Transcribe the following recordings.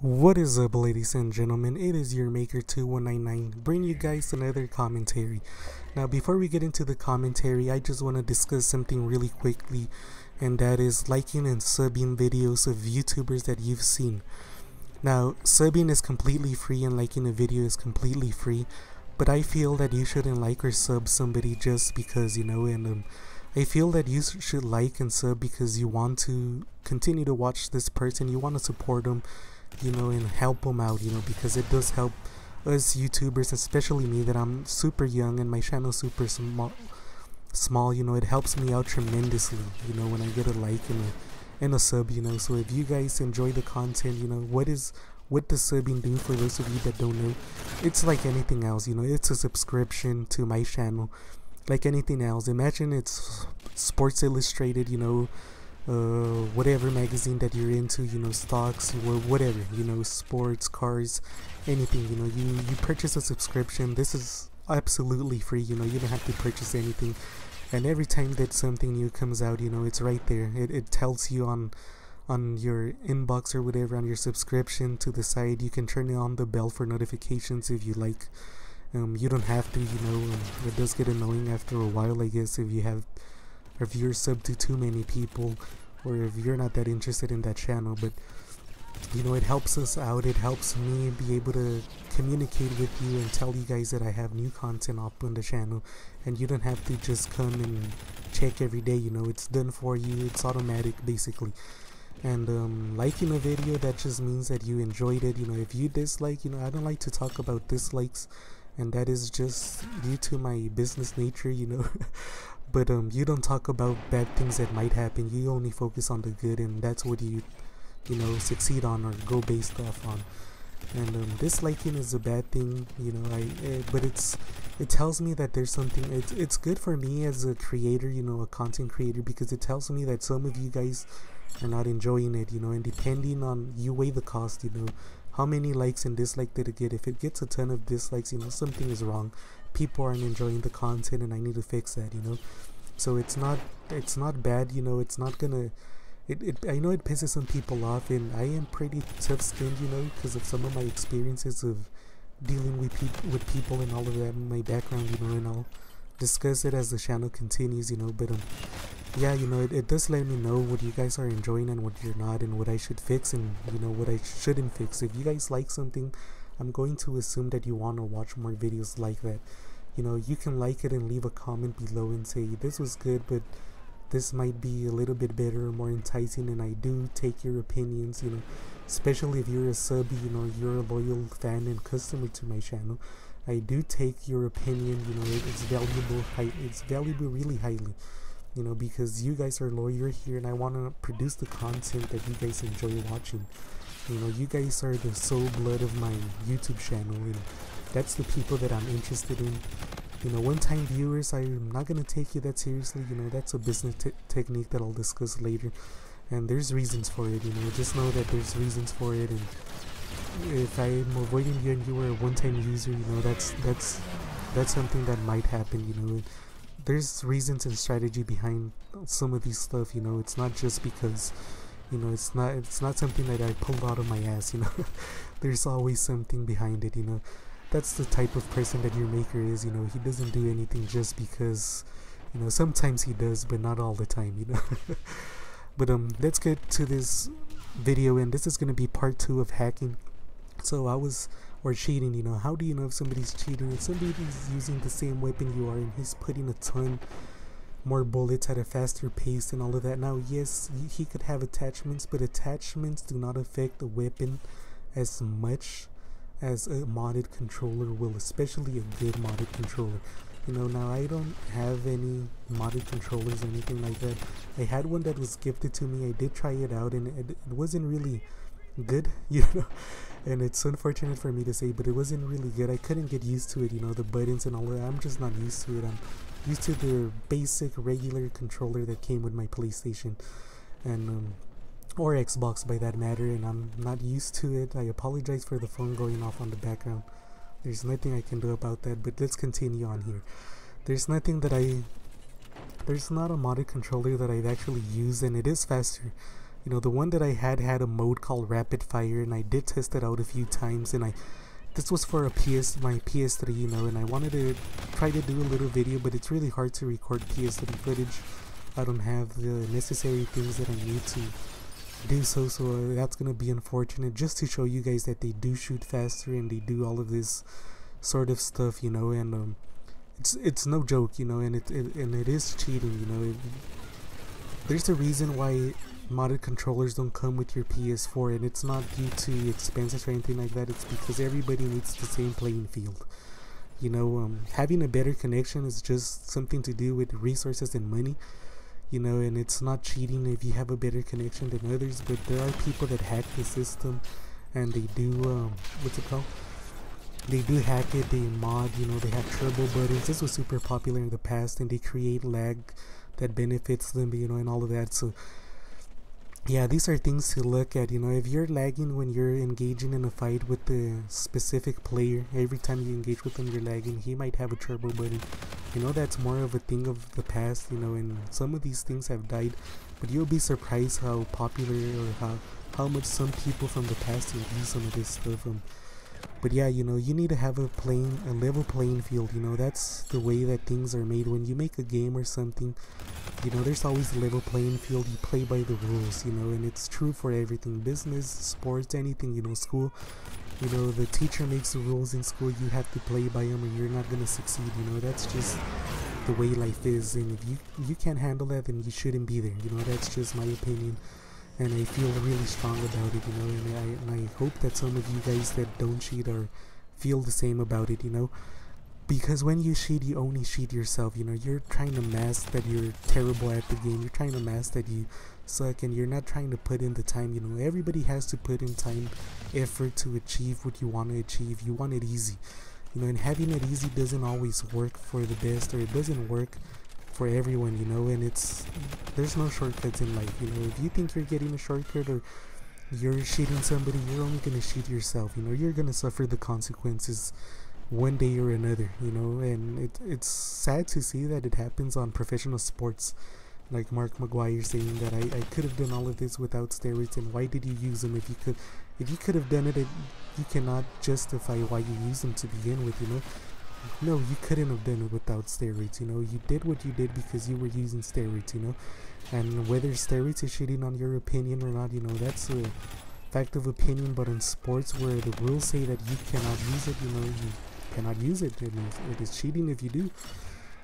What is up, ladies and gentlemen? It is your Maker 2199 bringing you guys another commentary. Now, before we get into the commentary, I just want to discuss something really quickly, and that is liking and subbing videos of YouTubers that you've seen. Now, subbing is completely free and liking a video is completely free, but I feel that you shouldn't like or sub somebody just because, I feel that you should like and sub because you want to continue to watch this person, you want to support them, and help them out, because it does help us YouTubers, especially me that I'm super young and my channel super small, it helps me out tremendously, when I get a like and a sub, so if you guys enjoy the content, what does subbing do for those of you that don't know? It's like anything else, it's a subscription to my channel, like anything else. Imagine it's Sports Illustrated, whatever magazine that you're into, stocks or whatever, sports, cars, anything, you purchase a subscription. This is absolutely free, you don't have to purchase anything, and every time that something new comes out, it's right there. It tells you on your inbox or whatever, on your subscription to the side. You can turn on the bell for notifications if you like. You don't have to, it does get annoying after a while, I guess, if you're sub to too many people, or if you're not that interested in that channel. But it helps us out. It helps me be able to communicate with you and tell you guys that I have new content up on the channel, and you don't have to just come and check every day. It's done for you. It's automatic basically. And liking a video, that just means that you enjoyed it. If you dislike, I don't like to talk about dislikes, and that is just due to my business nature, but you don't talk about bad things that might happen. You only focus on the good, and that's what you succeed on or go based off on. And disliking is a bad thing, but it tells me that there's something. It's good for me as a creator, a content creator, because it tells me that some of you guys are not enjoying it, and depending on, you weigh the cost, how many likes and dislikes did it get. If it gets a ton of dislikes, something is wrong. People aren't enjoying the content, and I need to fix that, so it's not bad, it's not gonna, I know it pisses some people off, and I am pretty tough-skinned, because of some of my experiences of dealing with people and all of that in my background, and I'll discuss it as the channel continues, but yeah, it does let me know what you guys are enjoying and what you're not, and what I should fix and what I shouldn't fix. If you guys like something, I'm going to assume that you want to watch more videos like that. You can like it and leave a comment below and say this was good, but this might be a little bit better or more enticing, and I do take your opinions, especially if you're a sub, you're a loyal fan and customer to my channel. I do take your opinion, it's valuable really highly, because you guys are loyal here, and I want to produce the content that you guys enjoy watching. You guys are the soul blood of my YouTube channel, and that's the people that I'm interested in. One-time viewers, I'm not gonna take you that seriously. That's a business technique that I'll discuss later, and there's reasons for it. Just know that there's reasons for it, and if I'm avoiding you and you were a one-time user, that's something that might happen. There's reasons and strategy behind some of these stuff. It's not just because it's not something that I pulled out of my ass. There's always something behind it. That's the type of person that your maker is. He doesn't do anything just because, sometimes he does, but not all the time. But let's get to this video, and this is going to be part 2 of hacking. So or cheating. How do you know if somebody's cheating? If somebody's using the same weapon you are, and he's putting a ton more bullets at a faster pace and all of that. Now, yes, he could have attachments, but attachments do not affect the weapon as much as a modded controller will, especially a good modded controller. Now I don't have any modded controllers or anything like that. I had one that was gifted to me. I did try it out, and it wasn't really good, and it's unfortunate for me to say, but it wasn't really good. I couldn't get used to it, the buttons and all that. I'm just not used to it. I'm used to the basic regular controller that came with my PlayStation and or Xbox by that matter, and I'm not used to it. I apologize for the phone going off on the background. There's nothing I can do about that, but let's continue on here. There's not a modded controller that I've actually used, and it is faster. You know, the one that I had a mode called Rapid Fire, and I did test it out a few times, and this was for my PS3, you know, and I wanted to try to do a little video, but it's really hard to record PS3 footage. I don't have the necessary things that I need to do so that's gonna be unfortunate, just to show you guys that they do shoot faster and they do all of this sort of stuff, you know, and it's no joke, you know, and it is cheating, you know. There's a reason why modded controllers don't come with your PS4, and it's not due to expenses or anything like that. It's because everybody needs the same playing field, you know. Having a better connection is just something to do with resources and money, you know, and it's not cheating if you have a better connection than others. But there are people that hack the system, and they do what's it called, they do hack it, they mod, you know, they have turbo buttons. This was super popular in the past, and they create lag that benefits them, you know, and all of that. So yeah, these are things to look at, you know. If you're lagging when you're engaging in a fight with the specific player, every time you engage with him you're lagging, he might have a turbo button, you know. That's more of a thing of the past, you know, and some of these things have died, but you'll be surprised how popular, or how much some people from the past use some of this stuff. But yeah, you know, you need to have a level playing field, you know. That's the way that things are made. When you make a game or something, you know, there's always a level playing field. You play by the rules, you know, and it's true for everything: business, sports, anything, you know, school. You know, the teacher makes the rules in school, you have to play by them or you're not gonna succeed, you know. That's just the way life is, and if you can't handle that, then you shouldn't be there, you know. That's just my opinion, and I feel really strong about it, you know, and I hope that some of you guys that don't cheat feel the same about it, you know. Because when you cheat, you only cheat yourself, you know. You're trying to mask that you're terrible at the game, you're trying to mask that you suck, and you're not trying to put in the time, you know. Everybody has to put in time, effort to achieve what you want to achieve. You want it easy, you know, and having it easy doesn't always work for the best, or it doesn't work for everyone, you know. And there's no shortcuts in life, you know. If you think you're getting a shortcut or you're cheating somebody, you're only gonna cheat yourself, you know. You're gonna suffer the consequences one day or another, you know. And it's sad to see that it happens on professional sports, like Mark McGuire saying that I could have done all of this without steroids, and why did you use them? If you could have done it, you cannot justify why you used them to begin with, you know. No, you couldn't have done it without steroids, you know. You did what you did because you were using steroids, you know. And whether steroids is shitting on your opinion or not, you know, that's a fact of opinion. But in sports where the rules say that you cannot use it, you know, you cannot use it. It is cheating if you do,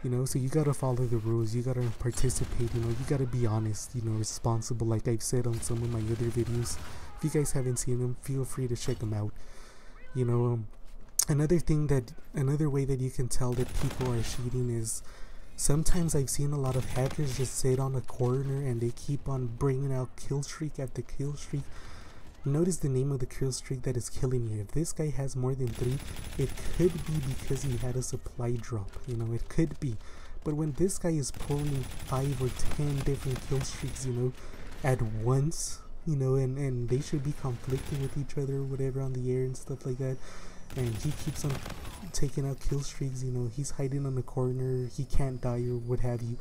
you know. So you gotta follow the rules, you gotta participate, you know. You gotta be honest, you know, responsible, like I've said on some of my other videos. If you guys haven't seen them, feel free to check them out, you know. Another way that you can tell that people are cheating is sometimes I've seen a lot of hackers just sit on a corner and they keep on bringing out kill streak after kill streak. Notice the name of the kill streak that is killing you. If this guy has more than 3, it could be because he had a supply drop, you know. It could be. But when this guy is pulling 5 or 10 different kill streaks, you know, at once, you know, and they should be conflicting with each other or whatever on the air and stuff like that, and he keeps on taking out kill streaks, you know. He's hiding on the corner, he can't die or what have you,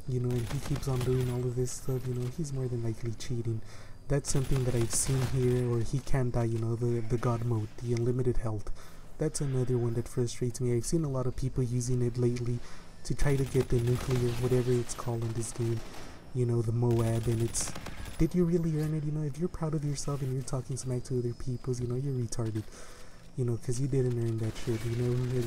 you know, and he keeps on doing all of this stuff, you know. He's more than likely cheating. That's something that I've seen here. Or he can't die, you know, the god mode, the unlimited health. That's another one that frustrates me. I've seen a lot of people using it lately to try to get the nuclear, whatever it's called in this game, you know, the Moab. And it's, did you really earn it? You know, if you're proud of yourself and you're talking smack to other people, you know, you're retarded, you know, because you didn't earn that shit, you know. And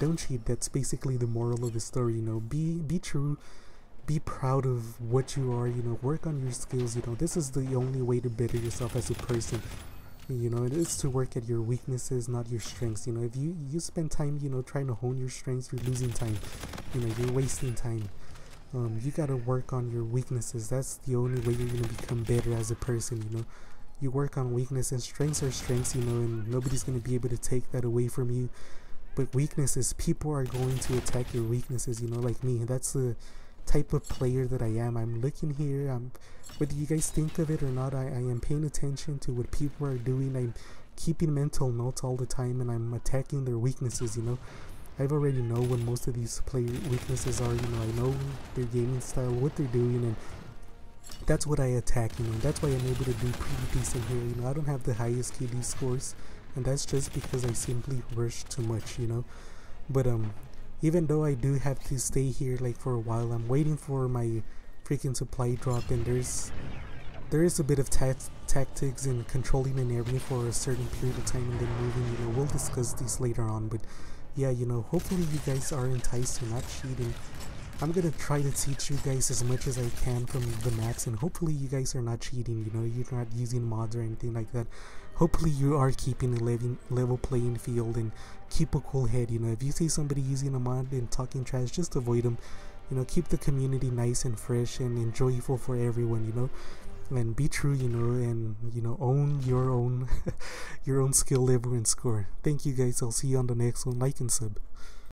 don't cheat. That's basically the moral of the story, you know. Be true, be proud of what you are, you know. Work on your skills, you know. This is the only way to better yourself as a person, you know. It is to work at your weaknesses, not your strengths, you know. If you spend time, you know, trying to hone your strengths, you're losing time, you know, you're wasting time. You gotta work on your weaknesses. That's the only way you're gonna become better as a person, you know. You work on weakness, and strengths are strengths, you know, and nobody's gonna be able to take that away from you. But weaknesses, people are going to attack your weaknesses, you know, like me. That's the type of player that I am. I'm looking here, whether you guys think of it or not, I am paying attention to what people are doing. I'm keeping mental notes all the time, and I'm attacking their weaknesses, you know. I've already know what most of these player weaknesses are, you know. I know their gaming style, what they're doing, and that's what I attack, you know. That's why I'm able to do pretty decent here. You know, I don't have the highest KD scores, and that's just because I simply rush too much, you know. But even though I do have to stay here like for a while, I'm waiting for my freaking supply drop, and there is a bit of tactics in controlling an area for a certain period of time and then moving. You know, we'll discuss this later on, but yeah, you know, hopefully you guys are enticed to not cheating. I'm gonna try to teach you guys as much as I can from the maps, and hopefully you guys are not cheating, you know, you're not using mods or anything like that. Hopefully you are keeping a level playing field and keep a cool head, you know. If you see somebody using a mod and talking trash, just avoid them. You know, keep the community nice and fresh and enjoyable for everyone, you know. And be true, you know, and you know, own your own your own skill level and score. Thank you guys, I'll see you on the next one. Like and sub.